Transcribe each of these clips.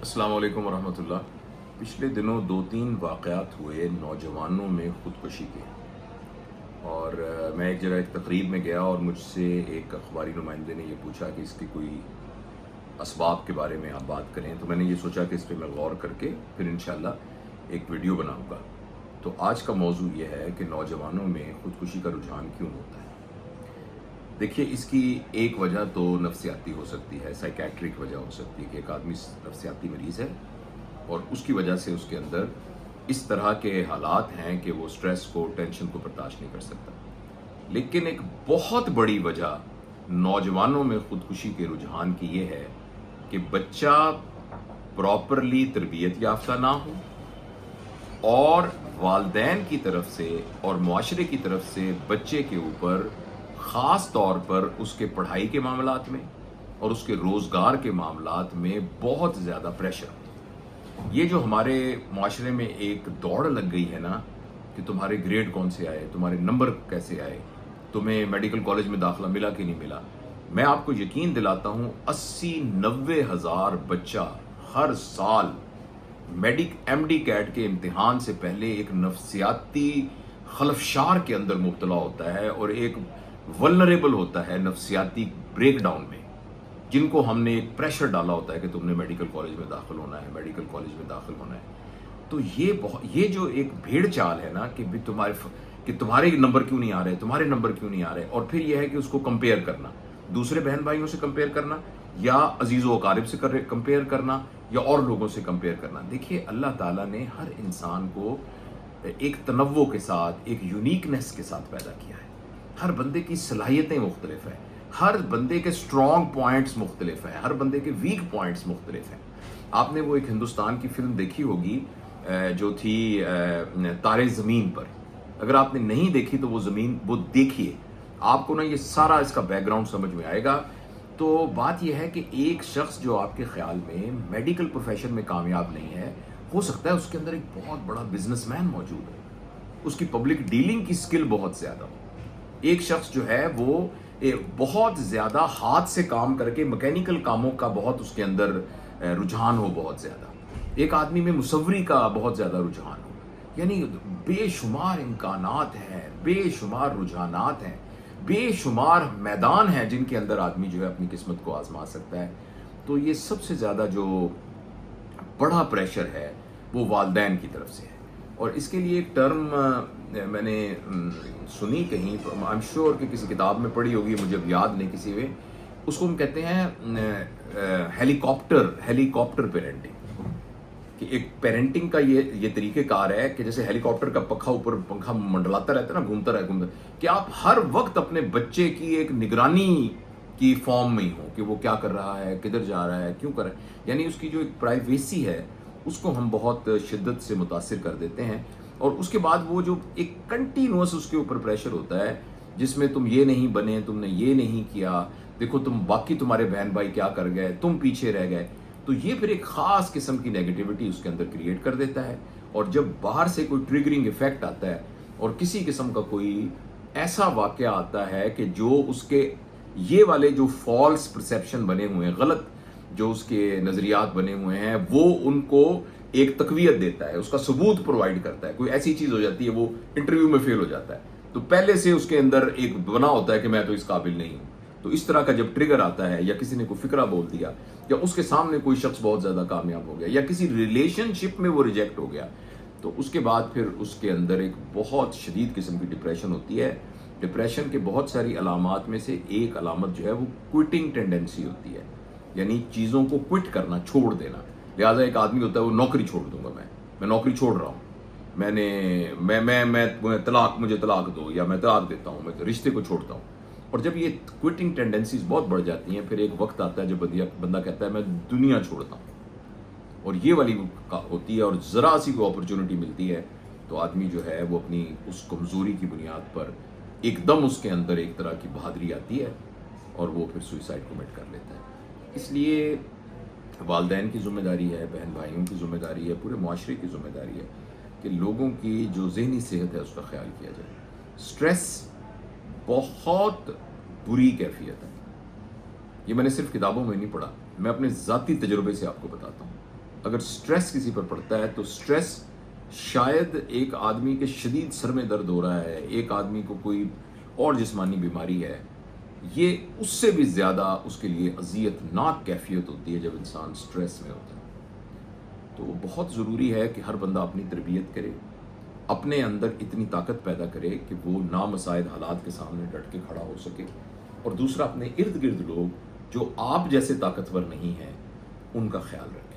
अस्सलाम वालेकुम वरहमतुल्लाह। पिछले दिनों 2-3 वाक़यात हुए नौजवानों में ख़ुदकुशी के। और मैं एक जगह एक तकरीब में गया और मुझसे एक अखबारी नुमाइंदे ने ये पूछा कि इसकी कोई असबाब के बारे में आप बात करें। तो मैंने ये सोचा कि इस पे मैं गौर करके फिर इंशाअल्लाह एक वीडियो बनाऊँगा। तो आज का मौजू ये है कि नौजवानों में ख़ुदकुशी का रुझान क्यों होता है। देखिए, इसकी एक वजह तो नफ्सियाती हो सकती है, साइकेट्रिक वजह हो सकती है कि एक आदमी नफ्सियाती मरीज़ है और उसकी वजह से उसके अंदर इस तरह के हालात हैं कि वो स्ट्रेस को, टेंशन को बर्दाश्त नहीं कर सकता। लेकिन एक बहुत बड़ी वजह नौजवानों में ख़ुदकुशी के रुझान की ये है कि बच्चा प्रॉपरली तरबियत याफ्ता ना हो और वालिदैन की तरफ से और मुआशरे की तरफ से बच्चे के ऊपर ख़ास तौर पर उसके पढ़ाई के मामलात में और उसके रोज़गार के मामलात में बहुत ज़्यादा प्रेशर। ये जो हमारे माशरे में एक दौड़ लग गई है ना कि तुम्हारे ग्रेड कौन से आए, तुम्हारे नंबर कैसे आए, तुम्हें मेडिकल कॉलेज में दाखिला मिला कि नहीं मिला। मैं आपको यकीन दिलाता हूँ 80-90 हज़ार बच्चा हर साल एमडी कैट के इम्तिहान से पहले एक नफ्सियाती खलफशार के अंदर मुब्तला होता है और एक वल्नरेबल होता है नफ्सियाती ब्रेकडाउन में, जिनको हमने एक प्रेशर डाला होता है कि तुमने मेडिकल कॉलेज में दाखिल होना है, मेडिकल कॉलेज में दाखिल होना है। तो ये जो एक भेड़ चाल है ना कि तुम्हारे नंबर क्यों नहीं आ रहे, तुम्हारे नंबर क्यों नहीं आ रहे, और फिर यह है कि उसको कंपेयर करना, दूसरे बहन भाइयों से कंपेयर करना या अजीज़ो अकारिब से कंपेयर करना या और लोगों से कंपेयर करना। देखिए, अल्लाह ताला ने हर इंसान को एक तनव्वो के साथ, एक यूनिकनेस के साथ पैदा किया है। हर बंदे की सलाहियतें मुख्तलिफ हैं, हर बंदे के स्ट्रॉन्ग पॉइंट्स मुख्तलिफ हैं, हर बंदे के वीक पॉइंट्स मुख्तलिफ हैं। आपने वो एक हिंदुस्तान की फिल्म देखी होगी जो थी तारे ज़मीन पर। अगर आपने नहीं देखी तो वो देखिए, आपको ना ये सारा इसका बैकग्राउंड समझ में आएगा। तो बात यह है कि एक शख्स जो आपके ख्याल में मेडिकल प्रोफेशन में कामयाब नहीं है, हो सकता है उसके अंदर एक बहुत बड़ा बिजनेसमैन मौजूद है, उसकी पब्लिक डीलिंग की स्किल बहुत ज़्यादा हो। एक शख्स जो है वो बहुत ज़्यादा हाथ से काम करके मैकेनिकल कामों का बहुत उसके अंदर रुझान हो, बहुत ज़्यादा। एक आदमी में मुसव्वरी का बहुत ज़्यादा रुझान हो। यानी बेशुमार इम्कानात हैं, बेशुमार रुझानात हैं, बेशुमार मैदान हैं जिनके अंदर आदमी जो है अपनी किस्मत को आजमा सकता है। तो ये सबसे ज़्यादा जो बड़ा प्रेशर है वो वालिदैन की तरफ से है। और इसके लिए एक टर्म मैंने सुनी कहीं, आई एम श्योर कि किसी किताब में पढ़ी होगी, मुझे अब याद नहीं किसी में। उसको हम कहते हैं हेलीकॉप्टर पेरेंटिंग। कि एक पेरेंटिंग का ये तरीक़ेकार है कि जैसे हेलीकॉप्टर का पंखा मंडलाता रहता है ना, घूमता रहता, कि आप हर वक्त अपने बच्चे की एक निगरानी की फॉर्म में ही हो कि वो क्या कर रहा है, किधर जा रहा है, क्यों कर रहा है। यानी उसकी जो एक प्राइवेसी है उसको हम बहुत शिद्दत से मुतासिर कर देते हैं। और उसके बाद वो जो एक कंटिन्यूअस उसके ऊपर प्रेशर होता है जिसमें तुम ये नहीं बने, तुमने ये नहीं किया, देखो तुम्हारे बहन भाई क्या कर गए, तुम पीछे रह गए। तो ये फिर एक ख़ास किस्म की नेगेटिविटी उसके अंदर क्रिएट कर देता है। और जब बाहर से कोई ट्रिगरिंग इफेक्ट आता है और किसी किस्म का कोई ऐसा वाक़या आता है कि जो उसके ये वाले जो फॉल्स परसेप्शन बने हुए हैं, गलत जो उसके नज़रियात बने हुए हैं, वो उनको एक तक़वियत देता है, उसका सबूत प्रोवाइड करता है। कोई ऐसी चीज़ हो जाती है, वो इंटरव्यू में फेल हो जाता है, तो पहले से उसके अंदर एक बना होता है कि मैं तो इस काबिल नहीं हूँ। तो इस तरह का जब ट्रिगर आता है या किसी ने कोई फिक्रा बोल दिया या उसके सामने कोई शख्स बहुत ज़्यादा कामयाब हो गया या किसी रिलेशनशिप में वो रिजेक्ट हो गया, तो उसके बाद फिर उसके अंदर एक बहुत शदीद किस्म की डिप्रेशन होती है। डिप्रेशन के बहुत सारी अलामात में से एक अलामत जो है वो क्विटिंग टेंडेंसी होती है, यानी चीज़ों को क्विट करना, छोड़ देना। लिहाजा एक आदमी होता है वो नौकरी छोड़ दूंगा, मैं नौकरी छोड़ रहा हूँ, मुझे तलाक दो, या मैं तलाक देता हूँ, मैं रिश्ते को छोड़ता हूँ। और जब ये क्विटिंग टेंडेंसीज बहुत बढ़ जाती हैं, फिर एक वक्त आता है जब बंदा कहता है मैं दुनिया छोड़ता हूँ, और ये वाली होती है। और ज़रा सी को अपॉर्चुनिटी मिलती है तो आदमी जो है वो अपनी उस कमज़ोरी की बुनियाद पर एकदम उसके अंदर एक तरह की बहादुरी आती है और वो फिर सुइसाइड कमिट कर लेता है। इसलिए वालिदैन की ज़िम्मेदारी है, बहन भाइयों की ज़िम्मेदारी है, पूरे मुआशरे की ज़िम्मेदारी है कि लोगों की जो ज़हनी सेहत है उसका ख्याल किया जाए। स्ट्रेस बहुत बुरी कैफियत है, ये मैंने सिर्फ किताबों में नहीं पढ़ा, मैं अपने ज़ाती तजुर्बे से आपको बताता हूँ। اگر سٹریس کسی پر پڑتا ہے تو سٹریس شاید ایک آدمی کے شدید سر میں درد ہو رہا ہے، ایک آدمی کو کوئی اور جسمانی بیماری ہے، یہ اس سے بھی زیادہ اس کے لیے اذیت ناک کیفیت ہوتی ہے جب انسان سٹریس میں ہوتا ہے۔ تو بہت ضروری ہے کہ ہر بندہ اپنی تربیت کرے، اپنے اندر اتنی طاقت پیدا کرے کہ وہ نامساعد حالات کے سامنے ڈٹ کے کھڑا ہو سکے، اور دوسرا اپنے ارد گرد لوگ جو آپ جیسے طاقتور نہیں ہیں ان کا خیال رکھے،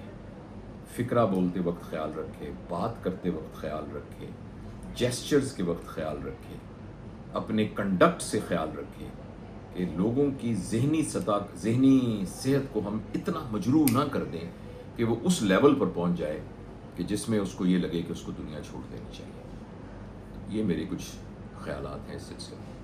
فکرہ بولتے وقت خیال رکھے، بات کرتے وقت خیال رکھے، جیسچرز کے وقت خیال رکھے، اپنے کنڈکٹ سے خیال رکھے کہ لوگوں کی ذہنی صحت کو ہم اتنا مجروح نہ کر دیں کہ وہ اس لیول پر پہنچ جائے کہ جس میں اس کو یہ لگے کہ اس کو دنیا چھوڑ دینی چاہیے۔ یہ میرے کچھ خیالات ہیں اس سلسلے میں۔